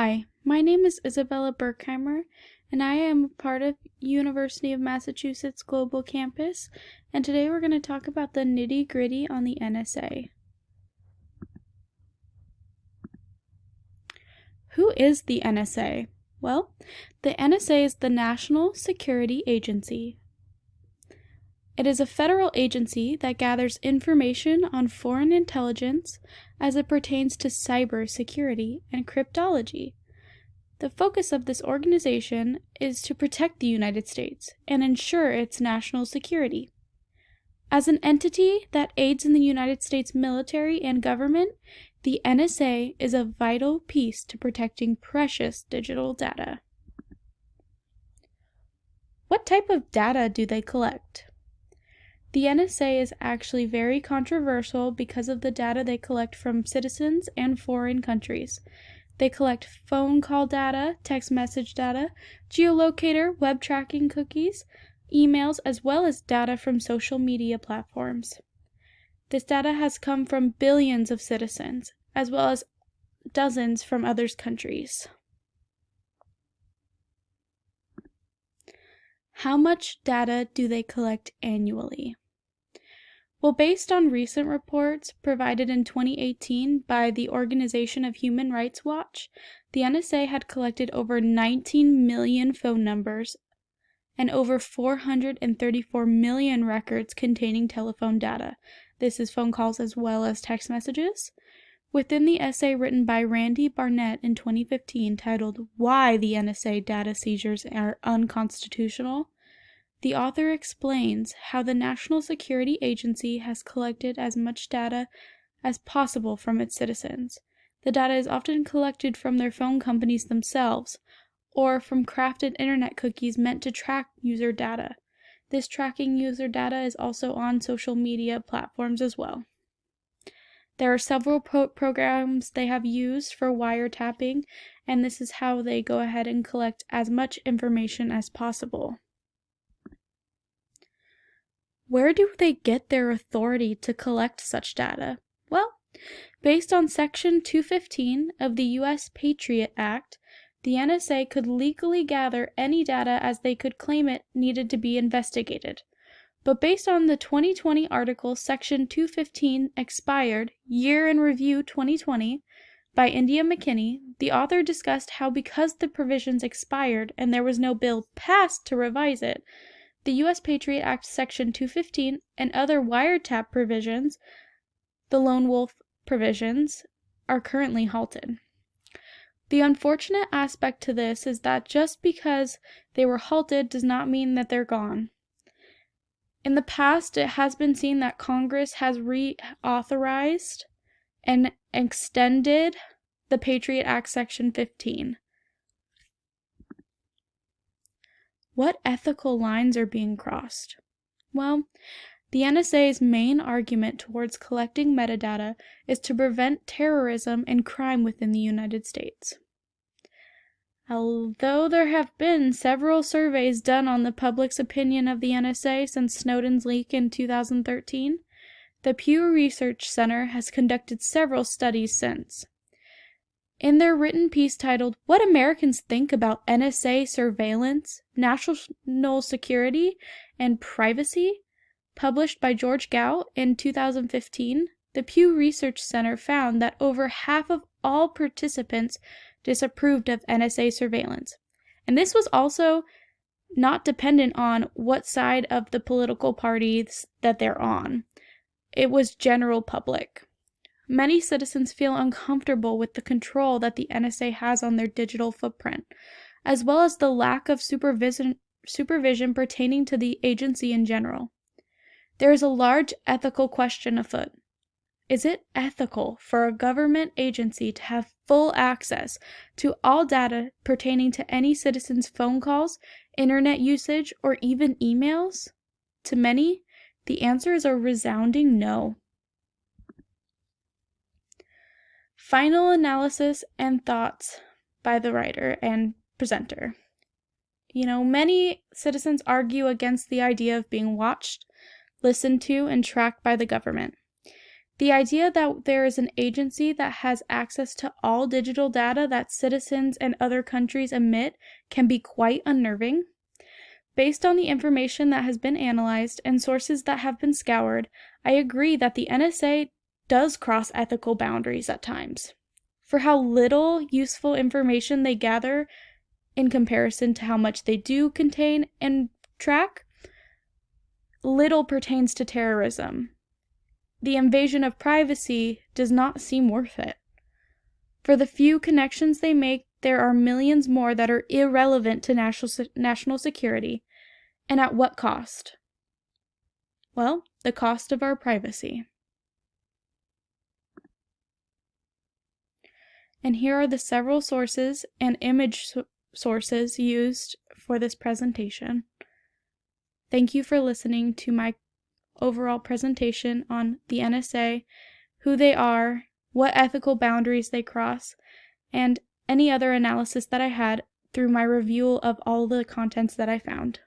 Hi, my name is Isabella Berkheimer, and I am part of University of Massachusetts Global Campus, and today we're going to talk about the nitty-gritty on the NSA. Who is the NSA? Well, the NSA is the National Security Agency. It is a federal agency that gathers information on foreign intelligence as it pertains to cybersecurity and cryptology. The focus of this organization is to protect the United States and ensure its national security. As an entity that aids in the United States military and government, the NSA is a vital piece to protecting precious digital data. What type of data do they collect? The NSA is actually very controversial because of the data they collect from citizens and foreign countries. They collect phone call data, text message data, geolocator, web tracking cookies, emails, as well as data from social media platforms. This data has come from billions of citizens, as well as dozens from other countries. How much data do they collect annually? Well, based on recent reports provided in 2018 by the Organization of Human Rights Watch, the NSA had collected over 19 million phone numbers and over 434 million records containing telephone data. This is phone calls as well as text messages. Within the essay written by Randy Barnett in 2015 titled "Why the NSA Data Seizures Are Unconstitutional," the author explains how the National Security Agency has collected as much data as possible from its citizens. The data is often collected from their phone companies themselves, or from crafted internet cookies meant to track user data. This tracking user data is also on social media platforms as well. There are several programs they have used for wiretapping, and this is how they go ahead and collect as much information as possible. Where do they get their authority to collect such data? Well, based on Section 215 of the U.S. Patriot Act, the NSA could legally gather any data as they could claim it needed to be investigated. But based on the 2020 article Section 215 Expired, Year in Review 2020, by India McKinney, the author discussed how because the provisions expired and there was no bill passed to revise it, the U.S. Patriot Act Section 215 and other wiretap provisions, the Lone Wolf provisions, are currently halted. The unfortunate aspect to this is that just because they were halted does not mean that they're gone. In the past, it has been seen that Congress has reauthorized and extended the Patriot Act Section 15. What ethical lines are being crossed? Well, the NSA's main argument towards collecting metadata is to prevent terrorism and crime within the United States. Although there have been several surveys done on the public's opinion of the NSA since Snowden's leak in 2013, the Pew Research Center has conducted several studies since. In their written piece titled "What Americans Think About NSA Surveillance, National Security, and Privacy," published by George Gao in 2015, the Pew Research Center found that over half of all participants disapproved of NSA surveillance. And this was also not dependent on what side of the political parties that they're on. It was general public. Many citizens feel uncomfortable with the control that the NSA has on their digital footprint, as well as the lack of supervision pertaining to the agency in general. There is a large ethical question afoot. Is it ethical for a government agency to have full access to all data pertaining to any citizen's phone calls, internet usage, or even emails? To many, the answer is a resounding no. Final analysis and thoughts by the writer and presenter. Many citizens argue against the idea of being watched, listened to, and tracked by the government. The idea that there is an agency that has access to all digital data that citizens and other countries emit can be quite unnerving. Based on the information that has been analyzed and sources that have been scoured, I agree that the NSA does cross ethical boundaries at times. For how little useful information they gather in comparison to how much they do contain and track, little pertains to terrorism. The invasion of privacy does not seem worth it. For the few connections they make, there are millions more that are irrelevant to national security. And at what cost? Well, the cost of our privacy. And here are the several sources and image sources used for this presentation. Thank you for listening to my overall presentation on the NSA, who they are, what ethical boundaries they cross, and any other analysis that I had through my review of all the contents that I found.